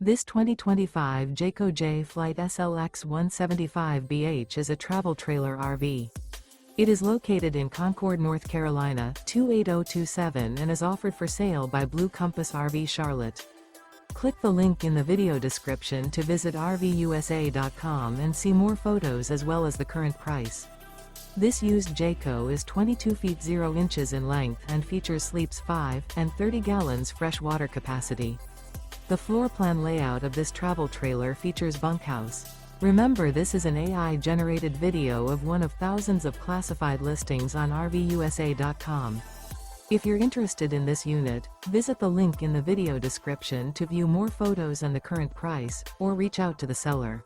This 2025 Jayco Jay Flight SLX 175BH is a travel trailer RV. It is located in Concord, North Carolina, 28027 and is offered for sale by Blue Compass RV Charlotte. Click the link in the video description to visit RVUSA.com and see more photos as well as the current price. This used Jayco is 22 feet 0 inches in length and features sleeps 5 and 30 gallons fresh water capacity. The floor plan layout of this travel trailer features bunkhouse. Remember, this is an AI-generated video of one of thousands of classified listings on RVUSA.com. If you're interested in this unit, visit the link in the video description to view more photos and the current price, or reach out to the seller.